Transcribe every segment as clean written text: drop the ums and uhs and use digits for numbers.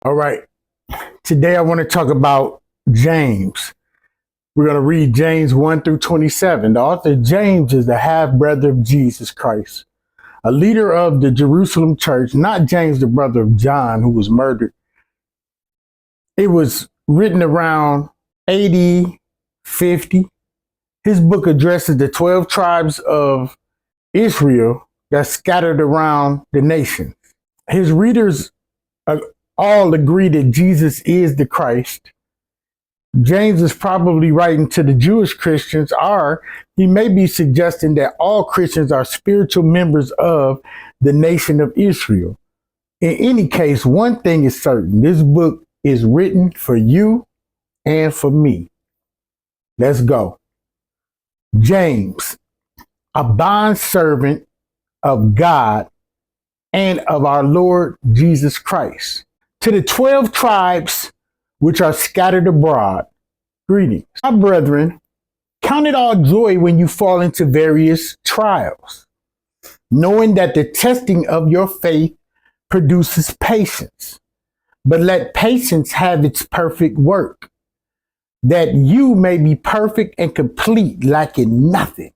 All right. Today I want to talk about James. We're going to read James 1 through 27. The author James is the half brother of Jesus Christ, a leader of the Jerusalem church, not James, the brother of John, who was murdered. It was written around AD 50. His book addresses the 12 tribes of Israel that scattered around the nation. His readers all agree that Jesus is the Christ. James is probably writing to the Jewish Christians, or he may be suggesting that all Christians are spiritual members of the nation of Israel. In any case, one thing is certain: this book is written for you and for me. Let's go. James, a bondservant of God and of our Lord Jesus Christ, to the 12 tribes which are scattered abroad, greetings. My brethren, count it all joy when you fall into various trials, knowing that the testing of your faith produces patience. But let patience have its perfect work, that you may be perfect and complete, lacking nothing.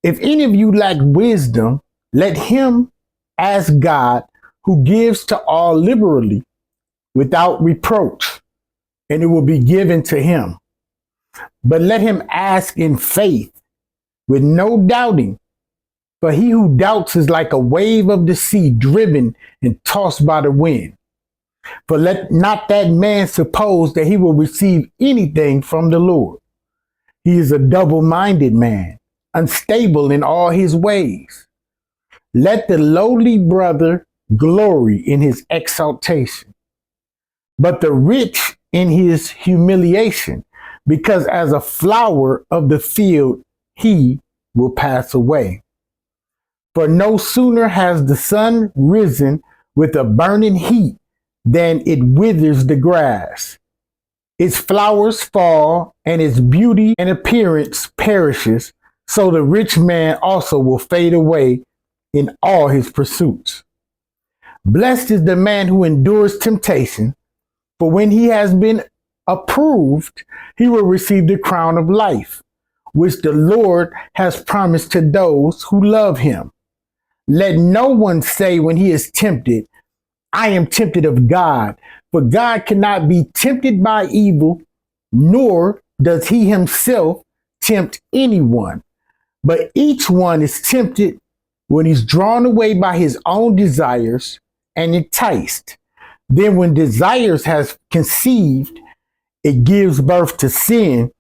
If any of you lack wisdom, let him ask God, who gives to all liberally without reproach, and it will be given to him. But let him ask in faith with no doubting, for he who doubts is like a wave of the sea driven and tossed by the wind. For let not that man suppose that he will receive anything from the Lord. He is a double-minded man, unstable in all his ways. Let the lowly brother glory in his exaltation, but the rich in his humiliation, because as a flower of the field he will pass away. For no sooner has the sun risen with a burning heat than it withers the grass. Its flowers fall, and its beauty and appearance perishes, so the rich man also will fade away in all his pursuits. Blessed is the man who endures temptation, for when he has been approved, he will receive the crown of life, which the Lord has promised to those who love him. Let no one say when he is tempted, I am tempted of God, for God cannot be tempted by evil, nor does he himself tempt anyone. But each one is tempted when he's drawn away by his own desires and enticed. Then when desires has conceived, it gives birth to sin,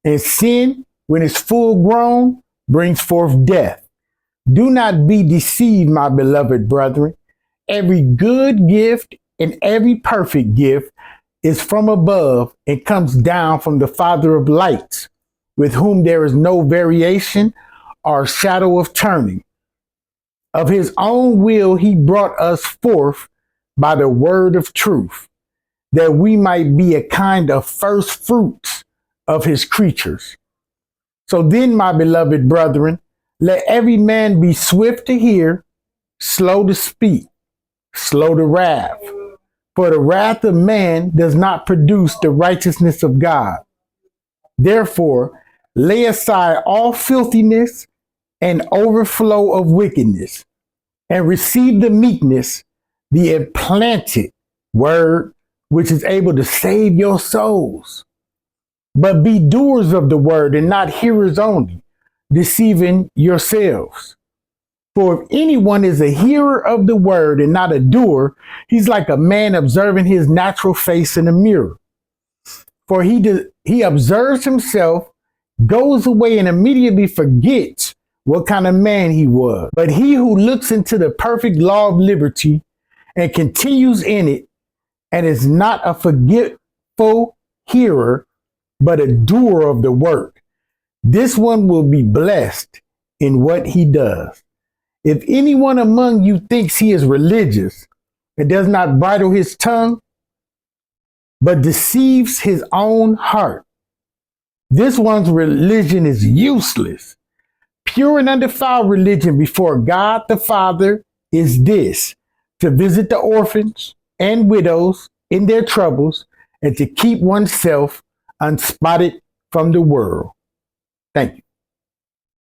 and sin, when it's full grown, brings forth death. Do not be deceived, my beloved brethren. Every good gift and every perfect gift is from above and comes down from the Father of lights, with whom there is no variation or shadow of turning. Of his own will he brought us forth by the word of truth, that we might be a kind of first fruits of his creatures. So then, my beloved brethren, let every man be swift to hear, slow to speak, slow to wrath. For the wrath of man does not produce the righteousness of God. Therefore, lay aside all filthiness and overflow of wickedness, and receive the meekness, the implanted word, which is able to save your souls. But be doers of the word and not hearers only, deceiving yourselves. For if anyone is a hearer of the word and not a doer, he's like a man observing his natural face in a mirror. For he observes himself, goes away, and immediately forgets what kind of man he was. But he who looks into the perfect law of liberty and continues in it, and is not a forgetful hearer, but a doer of the work, this one will be blessed in what he does. If anyone among you thinks he is religious and does not bridle his tongue, but deceives his own heart, this one's religion is useless. Pure and undefiled religion before God the Father is this: to visit the orphans, and widows in their troubles, and to keep oneself unspotted from the world. Thank you.